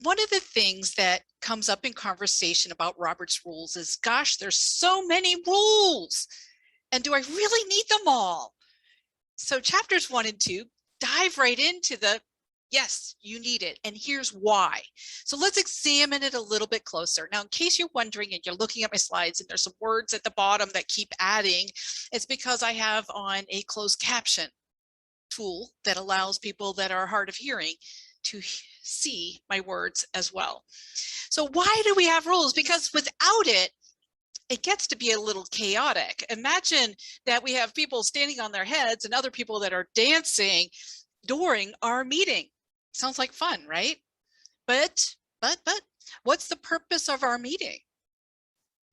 one of the things that comes up in conversation about Robert's rules is, gosh, there's so many rules. And do I really need them all? So chapters 1 and 2 dive right into the, yes, you need it, and here's why. So let's examine it a little bit closer. Now, in case you're wondering and you're looking at my slides and there's some words at the bottom that keep adding, it's because I have on a closed caption tool that allows people that are hard of hearing to see my words as well. So why do we have rules? Because without it, it gets to be a little chaotic. Imagine that we have people standing on their heads and other people that are dancing during our meeting. Sounds like fun, right? But what's the purpose of our meeting?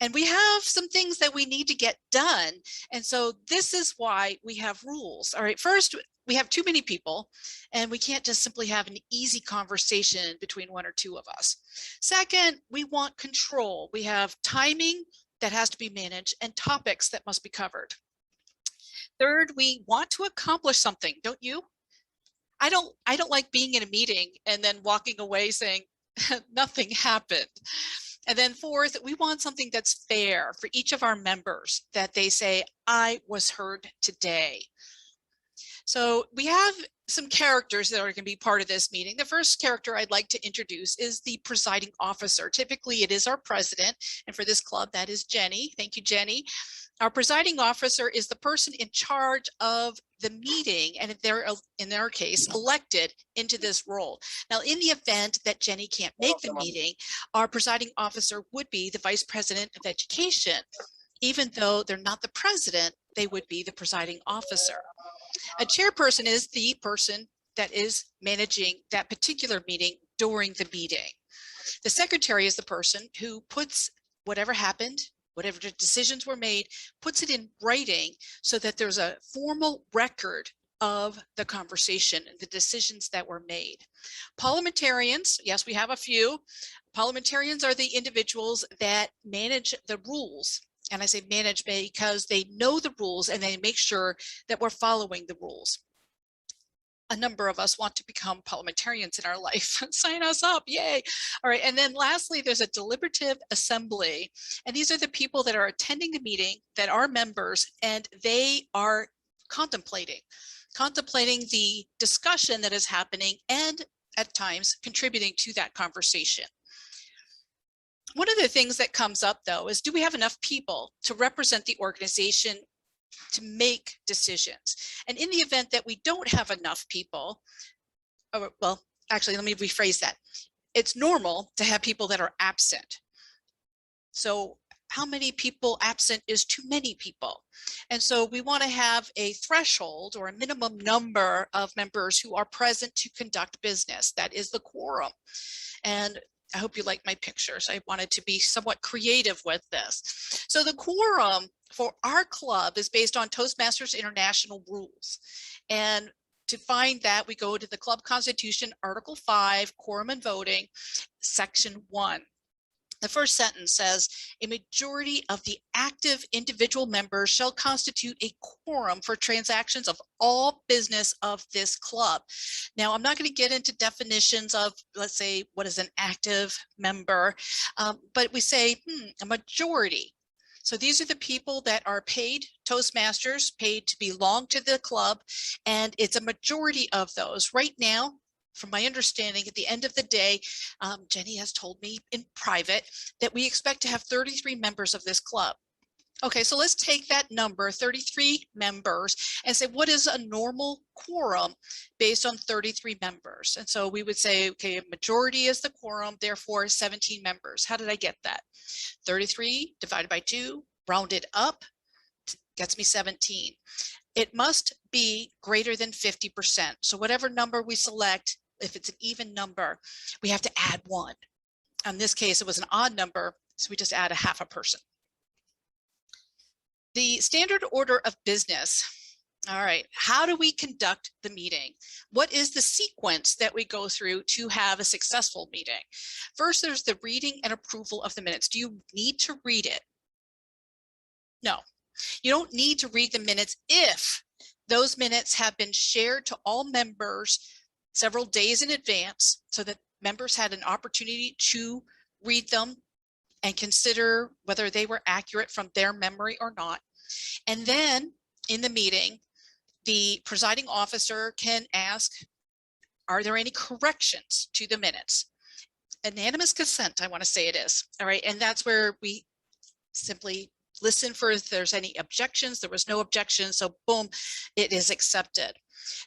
And we have some things that we need to get done. And so this is why we have rules. All right, first, we have too many people and we can't just simply have an easy conversation between one or two of us. Second, we want control. We have timing that has to be managed and topics that must be covered. Third, we want to accomplish something, don't you? I don't like being in a meeting and then walking away saying nothing happened. And then fourth, we want something that's fair for each of our members, that they say, I was heard today. So we have some characters that are going to be part of this meeting. The first character I'd like to introduce is the presiding officer. Typically, it is our president. And for this club, that is Jenny. Thank you, Jenny. Our presiding officer is the person in charge of the meeting, and they're, in their case, elected into this role. Now, in the event that Jenny can't make the meeting, our presiding officer would be the vice president of education. Even though they're not the president, they would be the presiding officer. A chairperson is the person that is managing that particular meeting during the meeting. The secretary is the person who puts whatever happened, whatever decisions were made, puts it in writing so that there's a formal record of the conversation and the decisions that were made. Parliamentarians, yes, we have a few. Parliamentarians are the individuals that manage the rules. And I say manage because they know the rules and they make sure that we're following the rules. A number of us want to become parliamentarians in our life. Sign us up, yay. All right, and then lastly, there's a deliberative assembly. And these are the people that are attending the meeting that are members, and they are contemplating the discussion that is happening and at times contributing to that conversation. One of the things that comes up, though, is do we have enough people to represent the organization to make decisions? And in the event that we don't have enough people, well, actually, let me rephrase that. It's normal to have people that are absent. So how many people absent is too many people? And so we want to have a threshold or a minimum number of members who are present to conduct business. That is the quorum. And I hope you like my pictures. I wanted to be somewhat creative with this. So the quorum for our club is based on Toastmasters International rules. And to find that, we go to the club constitution, Article 5, quorum and voting, Section 1. The first sentence says, a majority of the active individual members shall constitute a quorum for transactions of all business of this club. Now, I'm not going to get into definitions of, let's say, what is an active member, but we say a majority. So these are the people that are paid Toastmasters, paid to belong to the club, and it's a majority of those. Right now, from my understanding, at the end of the day, Jenny has told me in private that we expect to have 33 members of this club. Okay, so let's take that number, 33 members, and say, what is a normal quorum based on 33 members? And so we would say, okay, a majority is the quorum, therefore 17 members. How did I get that? 33 divided by 2, rounded up, gets me 17. It must be greater than 50%. So whatever number we select, if it's an even number, we have to add 1. In this case, it was an odd number, so we just add a half a person. The standard order of business. All right, how do we conduct the meeting? What is the sequence that we go through to have a successful meeting? First, there's the reading and approval of the minutes. Do you need to read it? No, you don't need to read the minutes if those minutes have been shared to all members several days in advance so that members had an opportunity to read them and consider whether they were accurate from their memory or not. And then in the meeting, the presiding officer can ask, are there any corrections to the minutes? Unanimous consent, I want to say it is. All right. And that's where we simply listen for if there's any objections. There was no objection. So boom, it is accepted.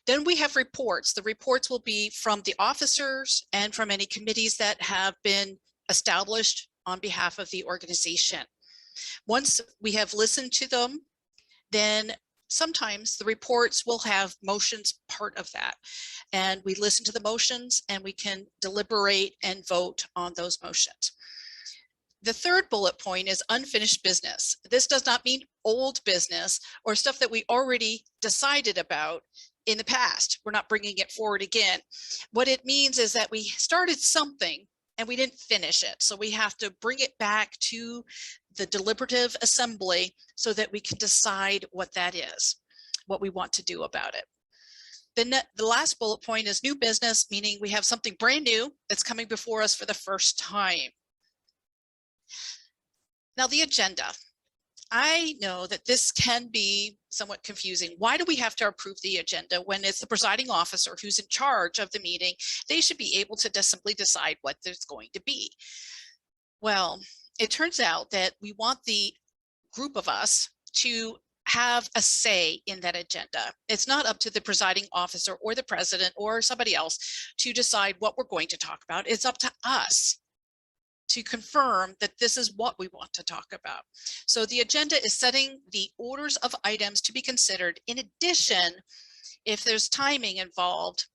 Then we have reports. The reports will be from the officers and from any committees that have been established on behalf of the organization. Once we have listened to them, then sometimes the reports will have motions part of that. And we listen to the motions and we can deliberate and vote on those motions. The third bullet point is unfinished business. This does not mean old business or stuff that we already decided about in the past. We're not bringing it forward again. What it means is that we started something and we didn't finish it. So we have to bring it back to the deliberative assembly so that we can decide what that is, what we want to do about it. Then the last bullet point is new business, meaning we have something brand new that's coming before us for the first time. Now the agenda. I know that this can be somewhat confusing. Why do we have to approve the agenda when it's the presiding officer who's in charge of the meeting? They should be able to just simply decide what there's going to be. Well, it turns out that we want the group of us to have a say in that agenda. It's not up to the presiding officer or the president or somebody else to decide what we're going to talk about. It's up to us to confirm that this is what we want to talk about. So the agenda is setting the orders of items to be considered. In addition, if there's timing involved,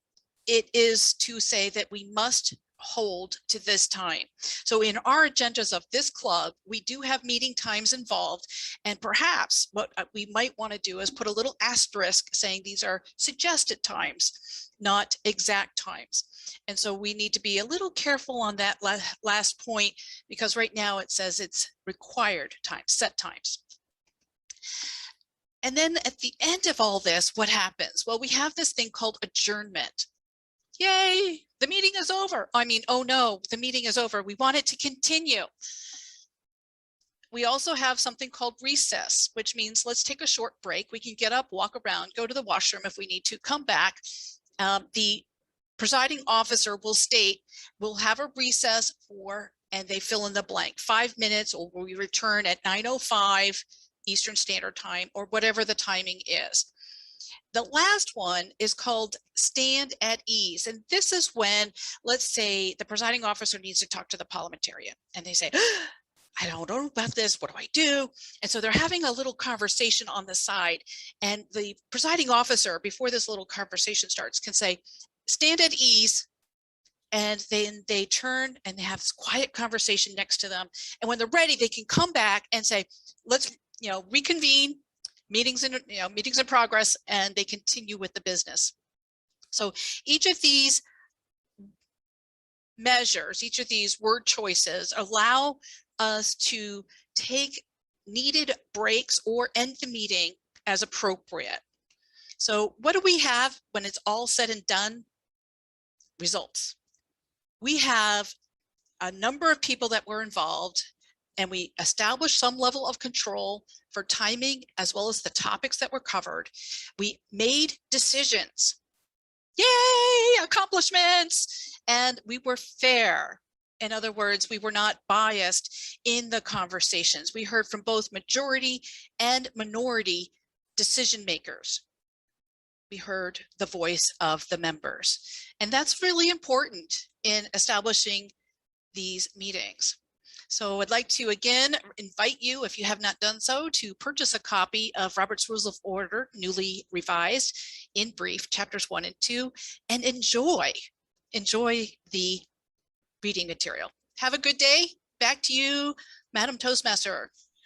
it is to say that we must hold to this time. So in our agendas of this club, we do have meeting times involved, and perhaps what we might want to do is put a little asterisk saying these are suggested times, not exact times. And so we need to be a little careful on that last point, because right now it says it's required times, set times. And then at the end of all this, what happens? Well, we have this thing called adjournment. Yay, the meeting is over. I mean, oh no, the meeting is over. We want it to continue. We also have something called recess, which means let's take a short break. We can get up, walk around, go to the washroom if we need to, come back. The presiding officer will state, we'll have a recess for, and they fill in the blank, 5 minutes, or we return at 9:05 Eastern Standard Time, or whatever the timing is. The last one is called stand at ease. And this is when, let's say, the presiding officer needs to talk to the parliamentarian and they say, I don't know about this, what do I do? And so they're having a little conversation on the side, and the presiding officer, before this little conversation starts, can say, stand at ease. And then they turn and they have this quiet conversation next to them. And when they're ready, they can come back and say, let's, reconvene. Meetings in progress, and they continue with the business. So each of these measures, each of these word choices allow us to take needed breaks or end the meeting as appropriate. So what do we have when it's all said and done? Results. We have a number of people that were involved, and we established some level of control for timing as well as the topics that were covered. We made decisions. Yay, accomplishments! And we were fair. In other words, we were not biased in the conversations. We heard from both majority and minority decision makers. We heard the voice of the members. And that's really important in establishing these meetings. So I'd like to again invite you, if you have not done so, to purchase a copy of Robert's Rules of Order, newly revised, in brief, chapters 1 and 2, and enjoy the reading material. Have a good day. Back to you, Madam Toastmaster.